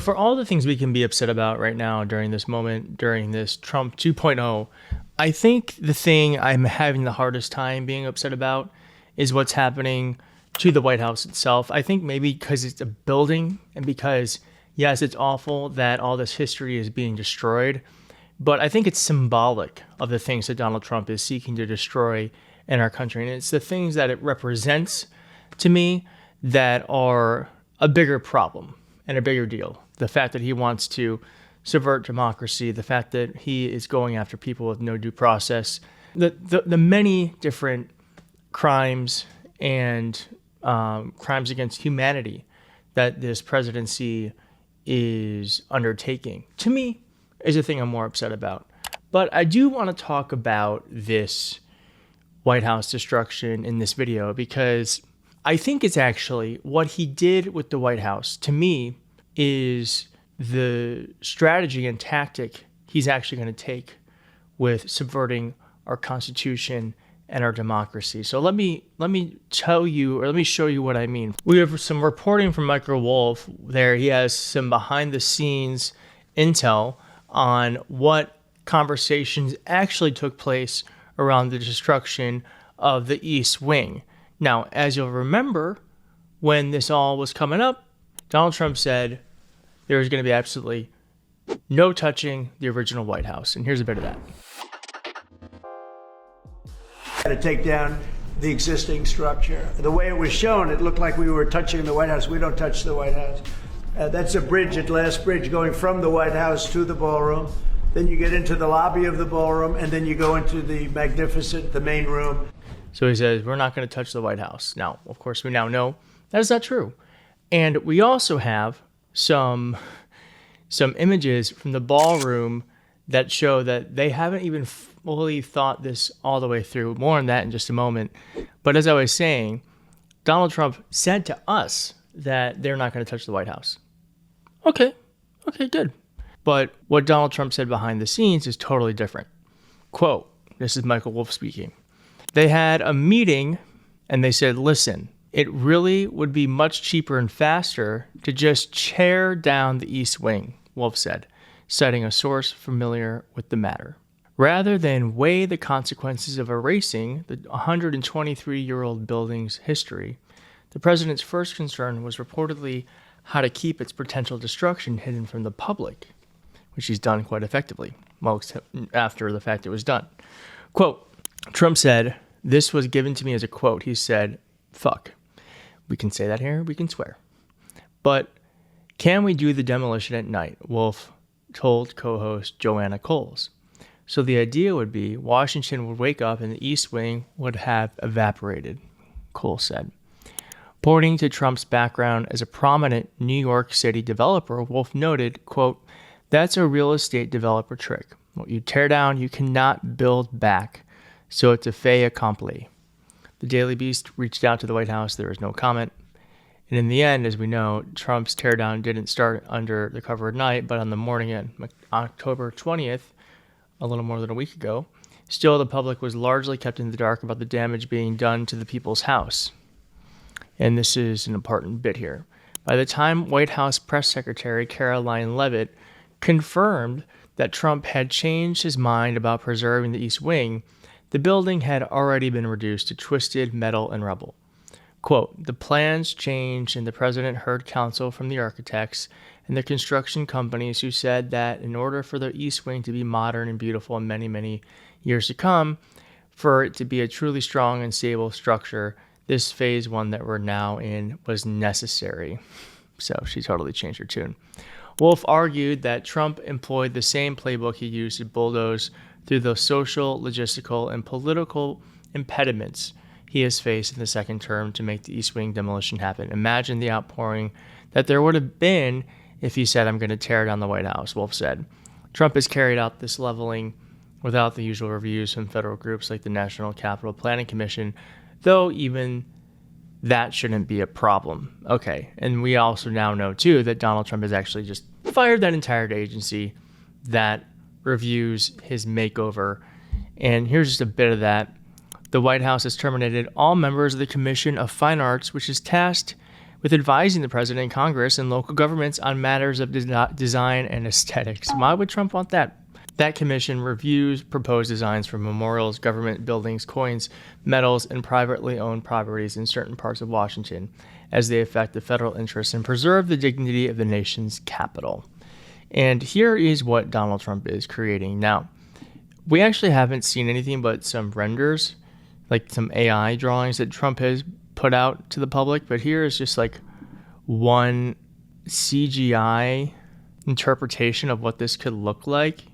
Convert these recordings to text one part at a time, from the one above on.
For all the things we can be upset about right now during this moment, during this Trump 2.0, I think the thing I'm having the hardest time being upset about is what's happening to the White House itself. I think maybe because it's a building and because, yes, it's awful that all this history is being destroyed, but I think it's symbolic of the things that Donald Trump is seeking to destroy in our country. And it's the things that it represents to me that are a bigger problem and a bigger deal. The fact that he wants to subvert democracy, the fact that he is going after people with no due process, the many different crimes and crimes against humanity that this presidency is undertaking, to me, is the thing I'm more upset about. But I do want to talk about this White House destruction in this video because I think it's actually what he did with the White House, to me, is the strategy and tactic he's actually going to take with subverting our Constitution and our democracy. So let me tell you, or let me show you what I mean. We have some reporting from Michael Wolff there. He has some behind the scenes intel on what conversations actually took place around the destruction of the East Wing. Now, as you'll remember, when this all was coming up, Donald Trump said there was going to be absolutely no touching the original White House. And here's a bit of that. To take down the existing structure. The way it was shown, it looked like we were touching the White House. We don't touch the White House. That's a bridge, a glass bridge, going from the White House to the ballroom. Then you get into the lobby of the ballroom, and then you go into the the main room. So he says, we're not going to touch the White House. Now, of course, we now know that is not true. And we also have some images from the ballroom that show that they haven't even fully thought this all the way through. More on that in just a moment. But as I was saying, Donald Trump said to us that they're not going to touch the White House. Okay, good. But what Donald Trump said behind the scenes is totally different. Quote, this is Michael Wolff speaking. They had a meeting and they said, listen, it really would be much cheaper and faster to just tear down the East Wing, Wolff said, citing a source familiar with the matter. Rather than weigh the consequences of erasing the 123-year-old building's history, the president's first concern was reportedly how to keep its potential destruction hidden from the public, which he's done quite effectively, after the fact it was done. Quote, Trump said, this was given to me as a quote. He said, fuck. We can say that here, we can swear. But can we do the demolition at night? Wolff told co-host Joanna Coles. So the idea would be Washington would wake up and the East Wing would have evaporated, Coles said. Pointing to Trump's background as a prominent New York City developer, Wolff noted, quote, that's a real estate developer trick. What you tear down, you cannot build back. So it's a fait accompli. The Daily Beast reached out to the White House. There was no comment. And in the end, as we know, Trump's teardown didn't start under the cover of night, but on the morning of October 20th, a little more than a week ago. Still, the public was largely kept in the dark about the damage being done to the people's house. And this is an important bit here. By the time White House Press Secretary Caroline Leavitt confirmed that Trump had changed his mind about preserving the East Wing, the building had already been reduced to twisted metal and rubble. Quote, the plans changed and the president heard counsel from the architects and the construction companies who said that in order for the East Wing to be modern and beautiful in many, many years to come, for it to be a truly strong and stable structure, this phase one that we're now in was necessary. So she totally changed her tune. Wolff argued that Trump employed the same playbook he used to bulldoze through the social, logistical, and political impediments he has faced in the second term to make the East Wing demolition happen. Imagine the outpouring that there would have been if he said, I'm going to tear down the White House, Wolff said. Trump has carried out this leveling without the usual reviews from federal groups like the National Capital Planning Commission, though even that shouldn't be a problem. Okay, and we also now know, too, that Donald Trump has actually just fired that entire agency that reviews his makeover. And here's just a bit of that. The White House has terminated all members of the Commission of Fine Arts, which is tasked with advising the president and Congress and local governments on matters of design and aesthetics. Why would Trump want that? That commission reviews proposed designs for memorials, government buildings, coins, medals, and privately owned properties in certain parts of Washington as they affect the federal interests and preserve the dignity of the nation's capital. And here is what Donald Trump is creating. Now, we actually haven't seen anything but some renders, like some AI drawings that Trump has put out to the public, but here is just like one CGI interpretation of what this could look like.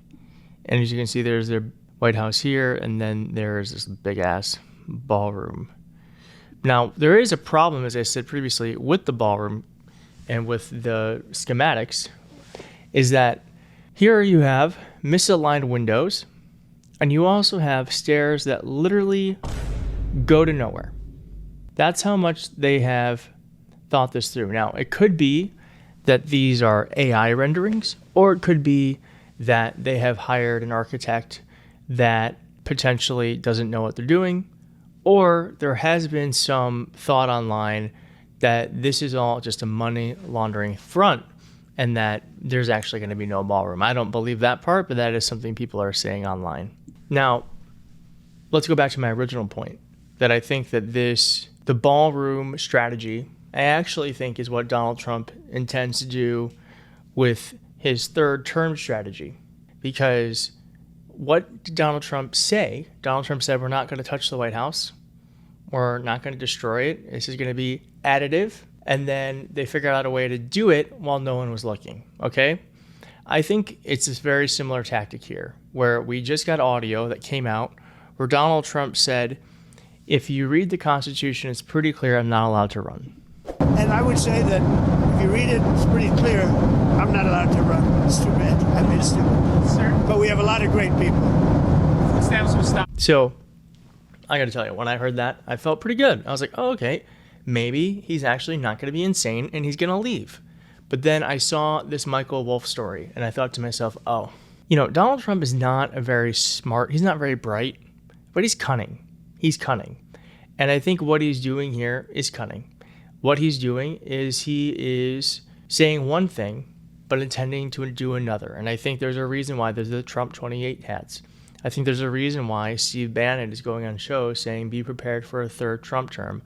And as you can see, there's their White House here, and then there's this big ass ballroom. Now, there is a problem, as I said previously, with the ballroom and with the schematics, is that here you have misaligned windows, and you also have stairs that literally go to nowhere. That's how much they have thought this through. Now, it could be that these are AI renderings, or it could be that they have hired an architect that potentially doesn't know what they're doing, or there has been some thought online that this is all just a money laundering front and that there's actually going to be no ballroom. I don't believe that part, but that is something people are saying online. Now, let's go back to my original point, that I think that the ballroom strategy, I actually think is what Donald Trump intends to do with his third term strategy. Because what did Donald Trump say? Donald Trump said, we're not going to touch the White House. We're not going to destroy it. This is going to be additive. And then they figured out a way to do it while no one was looking. Okay? I think it's this very similar tactic here, where we just got audio that came out where Donald Trump said, if you read the Constitution, it's pretty clear I'm not allowed to run. And I would say that if you read it, it's pretty clear I'm not allowed to run. It's too bad. I mean, it's stupid. Sir. But we have a lot of great people. So, I got to tell you, when I heard that, I felt pretty good. I was like, oh, okay, maybe he's actually not going to be insane and he's going to leave. But then I saw this Michael Wolff story and I thought to myself, oh, Donald Trump is not he's not very bright, but he's cunning. He's cunning. And I think what he's doing here is cunning. What he's doing is he is saying one thing, but intending to do another. And I think there's a reason why there's the Trump 28 hats. I think there's a reason why Steve Bannon is going on shows saying, be prepared for a third Trump term.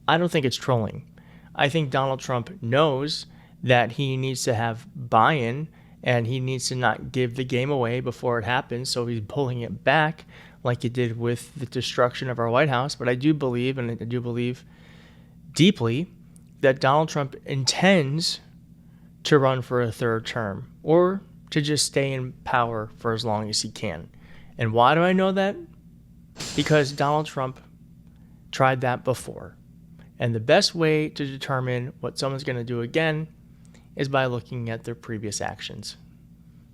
I don't think it's trolling. I think Donald Trump knows that he needs to have buy-in and he needs to not give the game away before it happens. So he's pulling it back like he did with the destruction of our White House. But I do believe, and I do believe deeply, that Donald Trump intends to run for a third term or to just stay in power for as long as he can. And why do I know that? Because Donald Trump tried that before. And the best way to determine what someone's going to do again is by looking at their previous actions.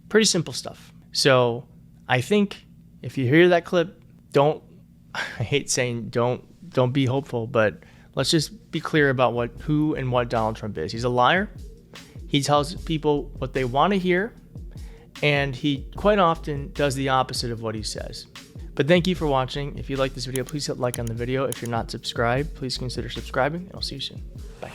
Pretty simple stuff. So I think if you hear that clip, I hate saying don't be hopeful, but let's just be clear about who and what Donald Trump is. He's a liar. He tells people what they want to hear, and he quite often does the opposite of what he says. But thank you for watching. If you like this video, please hit like on the video. If you're not subscribed, please consider subscribing, and I'll see you soon. Bye.